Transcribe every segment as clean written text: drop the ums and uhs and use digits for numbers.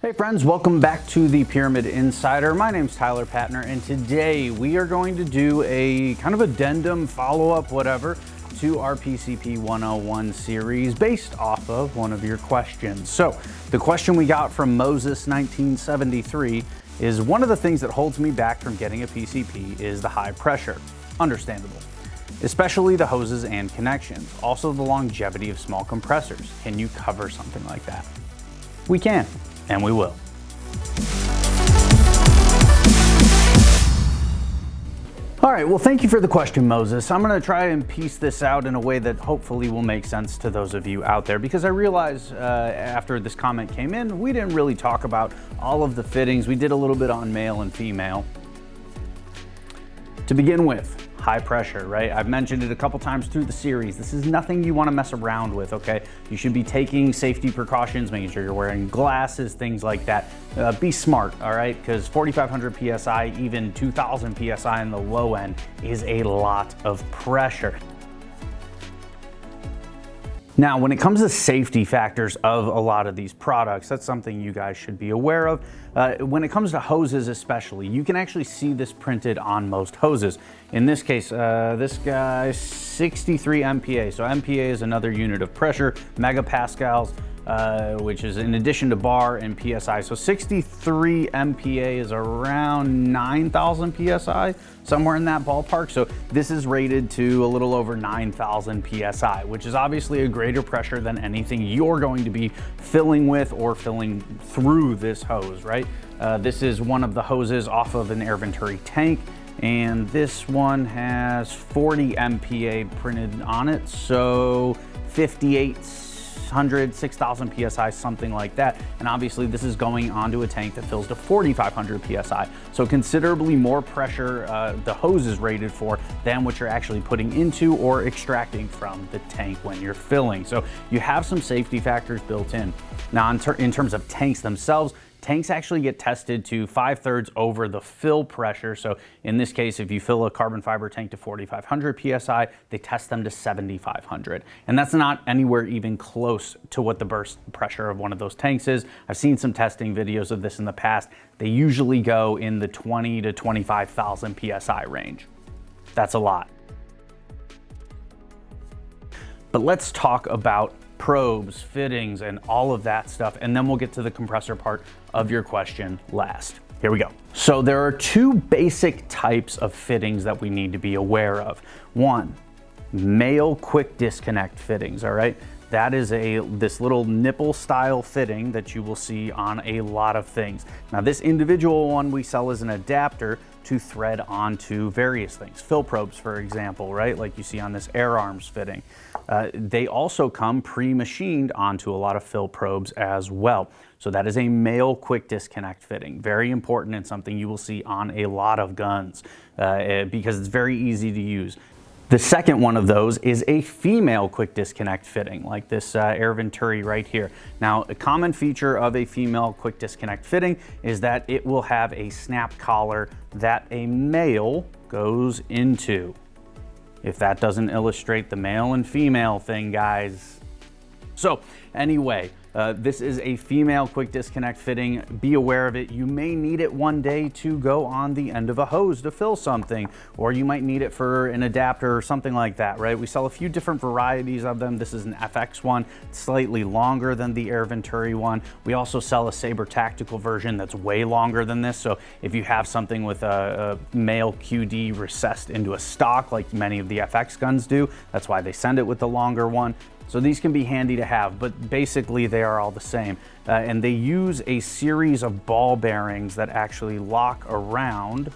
Hey friends, welcome back to the Pyramyd Insider. My name's Tyler Patner, and today we are going to do a kind of addendum, follow-up, whatever, to our PCP 101 series based off of one of your questions. So the question we got from Moses 1973 is, one of the things that holds me back from getting a PCP is the high pressure. Understandable. Especially the hoses and connections. Also the longevity of small compressors. Can you cover something like that? We can. And we will. All right, well, thank you for the question, Moses. I'm gonna try and piece this out in a way that hopefully will make sense to those of you out there, because I realize after this comment came in, we didn't really talk about all of the fittings. We did a little bit on male and female. To begin with, high pressure, right? I've mentioned it a couple times through the series. This is nothing you want to mess around with, okay? You should be taking safety precautions, making sure you're wearing glasses, things like that. Be smart, all right? Because 4,500 PSI, even 2,000 PSI in the low end is a lot of pressure. Now, when it comes to safety factors of a lot of these products, that's something you guys should be aware of. When it comes to hoses especially, you can actually see this printed on most hoses. In this case, this guy, 63 MPa. So MPa is another unit of pressure, megapascals, which is in addition to bar and PSI. So 63 MPa is around 9,000 PSI, somewhere in that ballpark. So this is rated to a little over 9,000 PSI, which is obviously a greater pressure than anything you're going to be filling with or filling through this hose, right? This is one of the hoses off of an air venturi tank, and this one has 40 MPa printed on it. So 5,800, 6,000 PSI, something like that. And obviously this is going onto a tank that fills to 4,500 PSI. So considerably more pressure the hose is rated for than what you're actually putting into or extracting from the tank when you're filling. So you have some safety factors built in. Now in terms of tanks themselves, tanks actually get tested to 5/3 over the fill pressure. So in this case, if you fill a carbon fiber tank to 4,500 PSI, they test them to 7,500. And that's not anywhere even close to what the burst pressure of one of those tanks is. I've seen some testing videos of this in the past. They usually go in the 20 to 25,000 PSI range. That's a lot. But let's talk about probes, fittings, and all of that stuff, and then we'll get to the compressor part of your question last. Here we go. So there are two basic types of fittings that we need to be aware of. One, male quick disconnect fittings, all right? That is this little nipple style fitting that you will see on a lot of things. Now this individual one we sell as an adapter to thread onto various things. Fill probes, for example, right? Like you see on this air arms fitting. They also come pre-machined onto a lot of fill probes as well. So that is a male quick disconnect fitting. Very important and something you will see on a lot of guns because it's very easy to use. The second one of those is a female quick disconnect fitting, like this air venturi right here. Now, a common feature of a female quick disconnect fitting is that it will have a snap collar that a male goes into. If that doesn't illustrate the male and female thing, guys. So anyway, this is a female quick disconnect fitting. Be aware of it. You may need it one day to go on the end of a hose to fill something, or you might need it for an adapter or something like that, right? We sell a few different varieties of them. This is an FX one, slightly longer than the air venturi one. We also sell a Sabre tactical version that's way longer than this. So if you have something with a male QD recessed into a stock like many of the FX guns do, that's why they send it with the longer one. So these can be handy to have, but basically they are all the same. And they use a series of ball bearings that actually lock around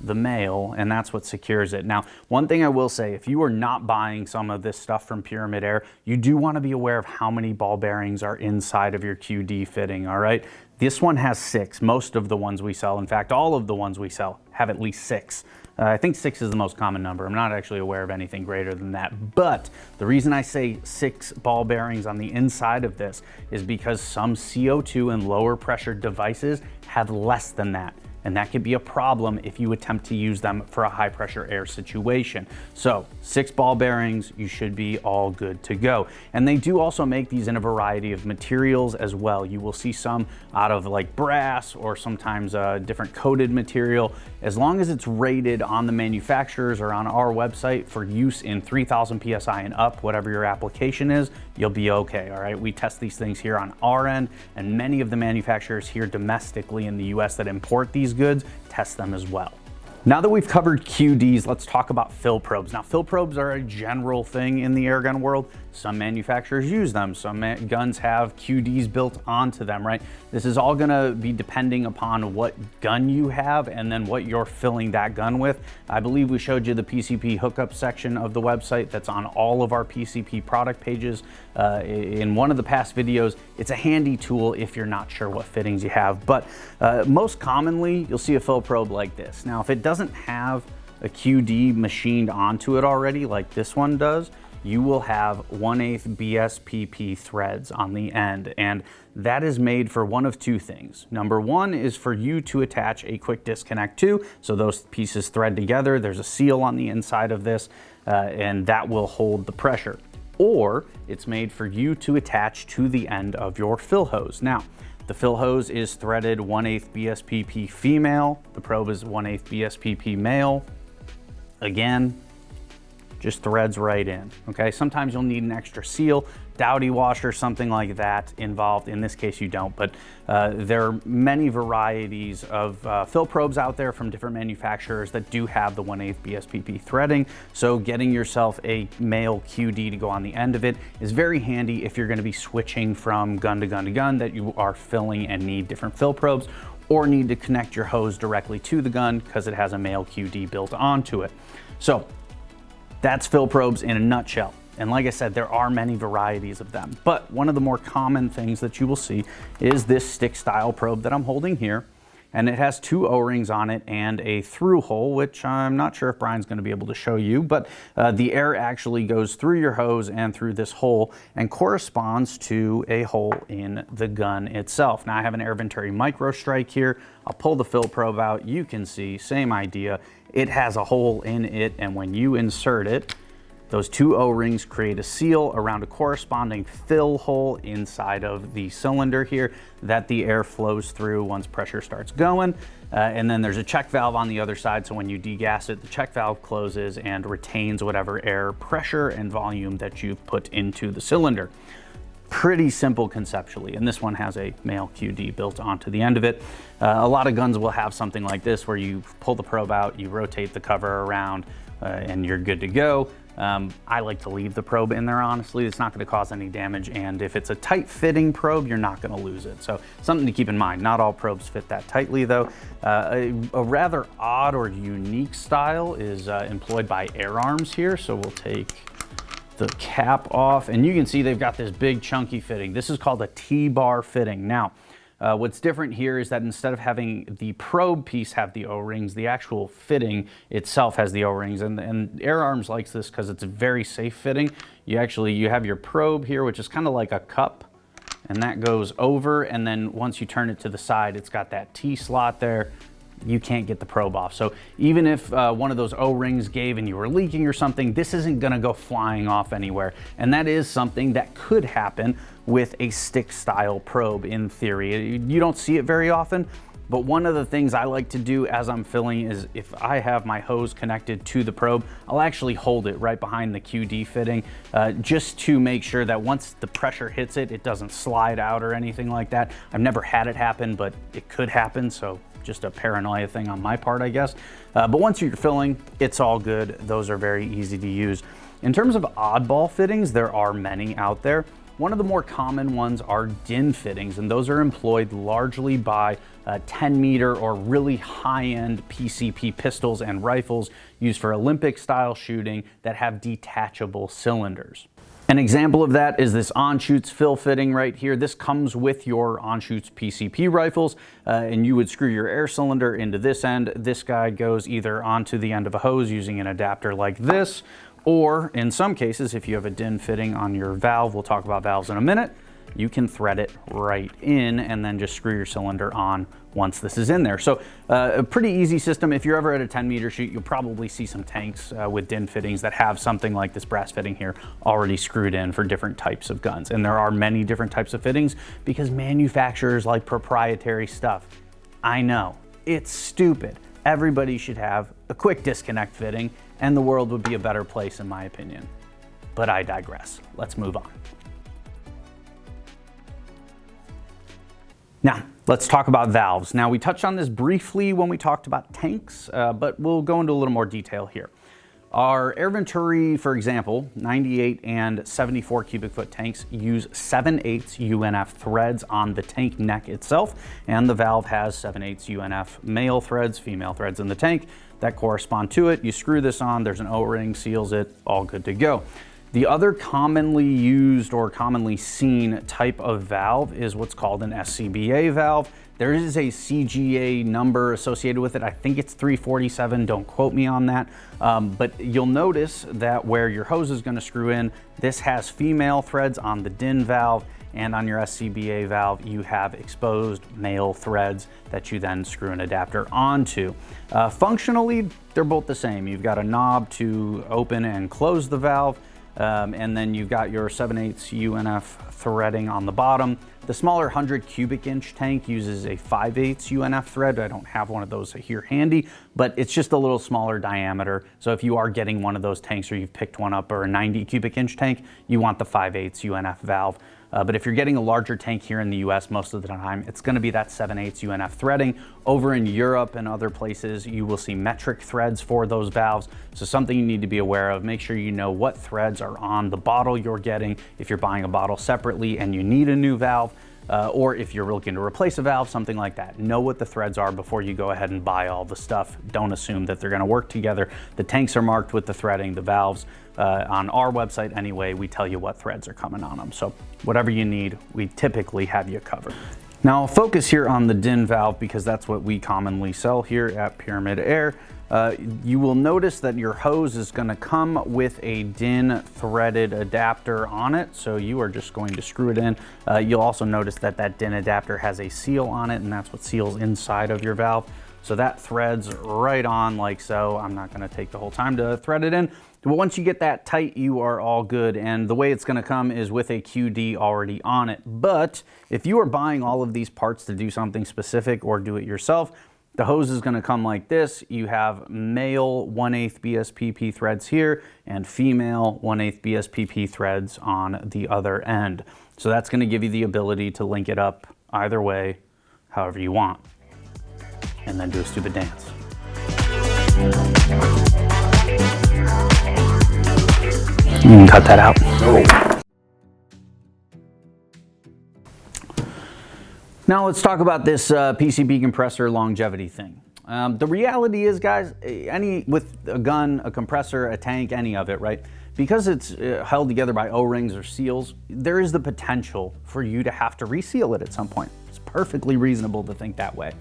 the male, and that's what secures it. Now, one thing I will say, if you are not buying some of this stuff from Pyramyd Air, you do want to be aware of how many ball bearings are inside of your QD fitting, all right? This one has 6. Most of the ones we sell, in fact, all of the ones we sell have at least 6. I think 6 is the most common number. I'm not actually aware of anything greater than that. But the reason I say 6 ball bearings on the inside of this is because some CO2 and lower pressure devices have less than that. and that could be a problem if you attempt to use them for a high pressure air situation. So 6 ball bearings, you should be all good to go. And they do also make these in a variety of materials as well. You will see some out of like brass or sometimes a different coated material. As long as it's rated on the manufacturers or on our website for use in 3000 PSI and up, whatever your application is, you'll be okay, all right? We test these things here on our end, and many of the manufacturers here domestically in the US that import these goods test them as well. Now that we've covered QDs, let's talk about fill probes. Now, fill probes are a general thing in the air gun world. Some manufacturers use them. Some guns have QDs built onto them, right? This is all gonna be depending upon what gun you have and then what you're filling that gun with. I believe we showed you the PCP hookup section of the website that's on all of our PCP product pages. In one of the past videos, it's a handy tool if you're not sure what fittings you have. But most commonly, you'll see a fill probe like this. Now, if it doesn't have a QD machined onto it already, like this one does, you will have 1/8 BSPP threads on the end, and that is made for one of two things. Number one is for you to attach a quick disconnect to, so those pieces thread together. There's a seal on the inside of this, and that will hold the pressure. Or it's made for you to attach to the end of your fill hose. Now, the fill hose is threaded 1/8 BSPP female. The probe is 1/8 BSPP male. Again, just threads right in, okay? Sometimes you'll need an extra seal, dowdy washer, something like that involved. In this case, you don't, but there are many varieties of fill probes out there from different manufacturers that do have the 1/8 BSPP threading. So getting yourself a male QD to go on the end of it is very handy if you're gonna be switching from gun to gun to gun that you are filling and need different fill probes, or need to connect your hose directly to the gun because it has a male QD built onto it. So that's fill probes in a nutshell. And like I said, there are many varieties of them. But one of the more common things that you will see is this stick style probe that I'm holding here. And it has 2 O-rings on it and a through hole, which I'm not sure if Brian's gonna be able to show you, but the air actually goes through your hose and through this hole and corresponds to a hole in the gun itself. Now I have an Air Venturi Micro Strike here. I'll pull the fill probe out. You can see, same idea. It has a hole in it, and when you insert it, those 2 O-rings create a seal around a corresponding fill hole inside of the cylinder here that the air flows through once pressure starts going. And then there's a check valve on the other side, so when you degas it, the check valve closes and retains whatever air pressure and volume that you've put into the cylinder. Pretty simple conceptually, and this one has a male QD built onto the end of it. A lot of guns will have something like this where you pull the probe out, you rotate the cover around, and you're good to go. I like to leave the probe in there, honestly. It's not gonna cause any damage, and if it's a tight fitting probe, you're not gonna lose it. So something to keep in mind. Not all probes fit that tightly though. A rather odd or unique style is employed by Air Arms here. So we'll take the cap off, and you can see they've got this big chunky fitting. This is called a T-bar fitting. Now, what's different here is that instead of having the probe piece have the O-rings, the actual fitting itself has the O-rings, and Air Arms likes this because it's a very safe fitting. You have your probe here, which is kind of like a cup, and that goes over, and then once you turn it to the side, it's got that T slot there. You can't get the probe off. So even if one of those O-rings gave and you were leaking or something, this isn't gonna go flying off anywhere. And that is something that could happen with a stick style probe in theory. You don't see it very often, but one of the things I like to do as I'm filling is if I have my hose connected to the probe, I'll actually hold it right behind the QD fitting just to make sure that once the pressure hits it, it doesn't slide out or anything like that. I've never had it happen, but it could happen, so just a paranoia thing on my part, I guess. But once you're filling, it's all good. Those are very easy to use. In terms of oddball fittings, there are many out there. One of the more common ones are DIN fittings, and those are employed largely by 10-meter or really high-end PCP pistols and rifles used for Olympic style shooting that have detachable cylinders. An example of that is this Anschutz fill fitting right here. This comes with your Anschutz PCP rifles, and you would screw your air cylinder into this end. This guy goes either onto the end of a hose using an adapter like this, or in some cases, if you have a DIN fitting on your valve, we'll talk about valves in a minute, you can thread it right in and then just screw your cylinder on once this is in there. So a pretty easy system. If you're ever at a 10-meter shoot, you'll probably see some tanks with DIN fittings that have something like this brass fitting here already screwed in for different types of guns. And there are many different types of fittings because manufacturers like proprietary stuff. I know, it's stupid. Everybody should have a quick disconnect fitting and the world would be a better place in my opinion. But I digress. Let's move on. Now, let's talk about valves. Now, we touched on this briefly when we talked about tanks, but we'll go into a little more detail here. Our Air Venturi, for example, 98 and 74 cubic foot tanks use 7/8 UNF threads on the tank neck itself, and the valve has 7/8 UNF male threads, female threads in the tank that correspond to it. You screw this on, there's an O-ring, seals it, all good to go. The other commonly used or commonly seen type of valve is what's called an SCBA valve. There is a CGA number associated with it. I think it's 347, don't quote me on that. But you'll notice that where your hose is gonna screw in, this has female threads on the DIN valve, and on your SCBA valve, you have exposed male threads that you then screw an adapter onto. Functionally, they're both the same. You've got a knob to open and close the valve, and then you've got your 7/8 UNF threading on the bottom. The smaller 100 cubic inch tank uses a 5/8 UNF thread. I don't have one of those here handy, but it's just a little smaller diameter. So if you are getting one of those tanks or you've picked one up or a 90 cubic inch tank, you want the 5/8 UNF valve. But if you're getting a larger tank here in the US, most of the time, it's gonna be that 7/8 UNF threading. Over in Europe and other places, you will see metric threads for those valves. So something you need to be aware of. Make sure you know what threads are on the bottle you're getting if you're buying a bottle separately and you need a new valve. Or if you're looking to replace a valve, something like that. Know what the threads are before you go ahead and buy all the stuff. Don't assume that they're gonna work together. The tanks are marked with the threading, the valves. On our website anyway, we tell you what threads are coming on them. So whatever you need, we typically have you covered. Now I'll focus here on the DIN valve because that's what we commonly sell here at Pyramyd Air. You will notice that your hose is going to come with a DIN threaded adapter on it, so you are just going to screw it in. You'll also notice that that DIN adapter has a seal on it, and that's what seals inside of your valve. So that threads right on like so. I'm not going to take the whole time to thread it in, but once you get that tight, you are all good. And the way it's going to come is with a QD already on it. But if you are buying all of these parts to do something specific or do it yourself, the hose is going to come like this. You have male 1/8 BSPP threads here and female 1/8 BSPP threads on the other end. So that's going to give you the ability to link it up either way, however you want, and then do a stupid dance. You can cut that out. No. Now let's talk about this PCP compressor longevity thing. The reality is, guys, with a gun, a compressor, a tank, any of it, right? Because it's held together by O-rings or seals, there is the potential for you to have to reseal it at some point. It's perfectly reasonable to think that way.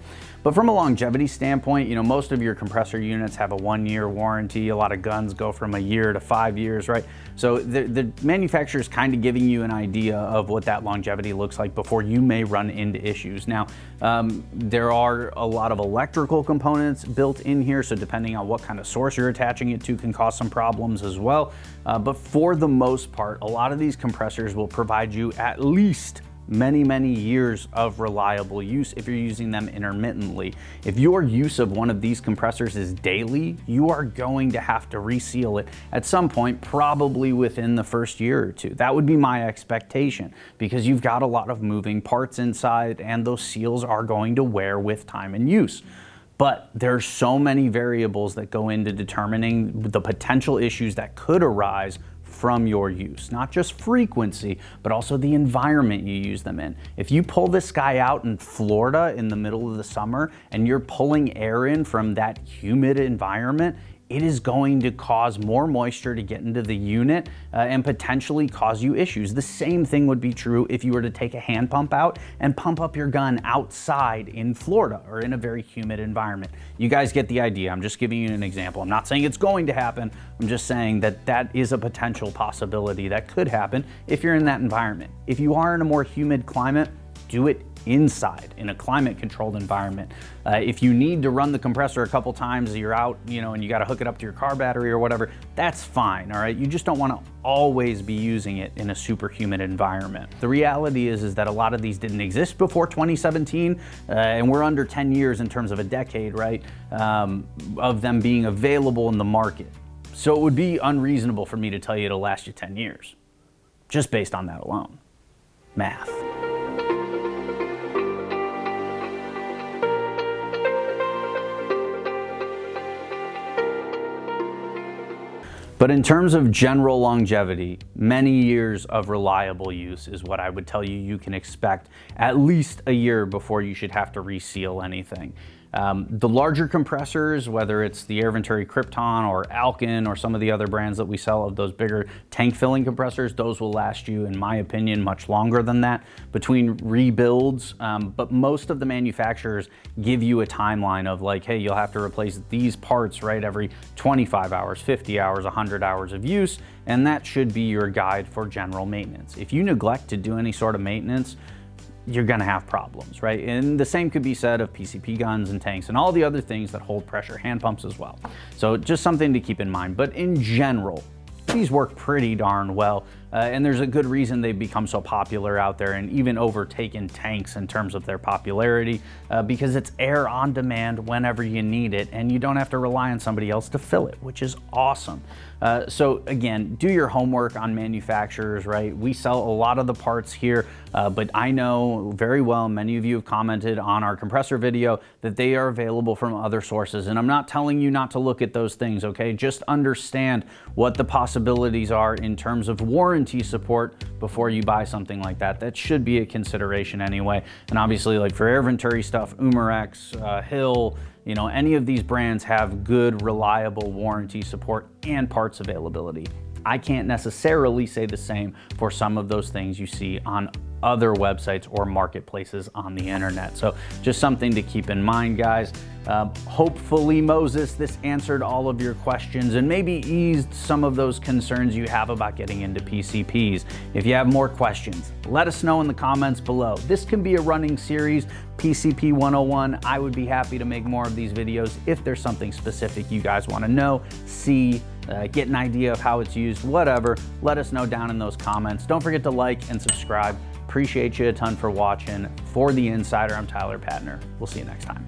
But from a longevity standpoint, you know, most of your compressor units have a 1-year warranty. A lot of guns go from 1 year to 5 years, right? So the manufacturer is kind of giving you an idea of what that longevity looks like before you may run into issues. Now, there are a lot of electrical components built in here, so depending on what kind of source you're attaching it to can cause some problems as well. But for the most part, a lot of these compressors will provide you at least many years of reliable use if you're using them intermittently. If your use of one of these compressors is daily, you are going to have to reseal it at some point, probably within the first year or two. That would be my expectation because you've got a lot of moving parts inside and those seals are going to wear with time and use. But there's so many variables that go into determining the potential issues that could arise from your use, not just frequency, but also the environment you use them in. If you pull this guy out in Florida in the middle of the summer and you're pulling air in from that humid environment, it is going to cause more moisture to get into the unit and potentially cause you issues. The same thing would be true if you were to take a hand pump out and pump up your gun outside in Florida or in a very humid environment. You guys get the idea. I'm just giving you an example. I'm not saying it's going to happen. I'm just saying that that is a potential possibility that could happen if you're in that environment. If you are in a more humid climate, do it inside in a climate controlled environment. If you need to run the compressor a couple times, you're out, and you got to hook it up to your car battery or whatever, that's fine. All right. You just don't want to always be using it in a super humid environment. The reality is that a lot of these didn't exist before 2017, and we're under 10 years in terms of a decade, right? Of them being available in the market. So it would be unreasonable for me to tell you it'll last you 10 years, just based on that alone. Math. But in terms of general longevity, many years of reliable use is what I would tell you you can expect, at least a year before you should have to reseal anything. The larger compressors, whether it's the Air Venturi Krypton or Alkin or some of the other brands that we sell of those bigger tank filling compressors, those will last you, in my opinion, much longer than that between rebuilds. But most of the manufacturers give you a timeline of like, hey, you'll have to replace these parts, right, every 25 hours, 50 hours, 100 hours of use. And that should be your guide for general maintenance. If you neglect to do any sort of maintenance, you're gonna have problems, right? And the same could be said of PCP guns and tanks and all the other things that hold pressure hand pumps as well. So just something to keep in mind. But in general, these work pretty darn well. And there's a good reason they've become so popular out there and even overtaken tanks in terms of their popularity because it's air on demand whenever you need it and you don't have to rely on somebody else to fill it, which is awesome. So again, do your homework on manufacturers, right? We sell a lot of the parts here, but I know very well, many of you have commented on our compressor video that they are available from other sources. And I'm not telling you not to look at those things, okay? Just understand what the possibilities are in terms of warranty support before you buy something like that. That should be a consideration anyway. And obviously, like for Air Venturi stuff, Umarex, Hill, any of these brands have good, reliable warranty support and parts availability. I can't necessarily say the same for some of those things you see on other websites or marketplaces on the internet. So just something to keep in mind, guys. Hopefully, Moses, this answered all of your questions and maybe eased some of those concerns you have about getting into PCPs. If you have more questions, let us know in the comments below. This can be a running series, PCP 101. I would be happy to make more of these videos if there's something specific you guys want to know, see, get an idea of how it's used, whatever. Let us know down in those comments. Don't forget to like and subscribe. Appreciate you a ton for watching. For The Insider, I'm Tyler Patner. We'll see you next time.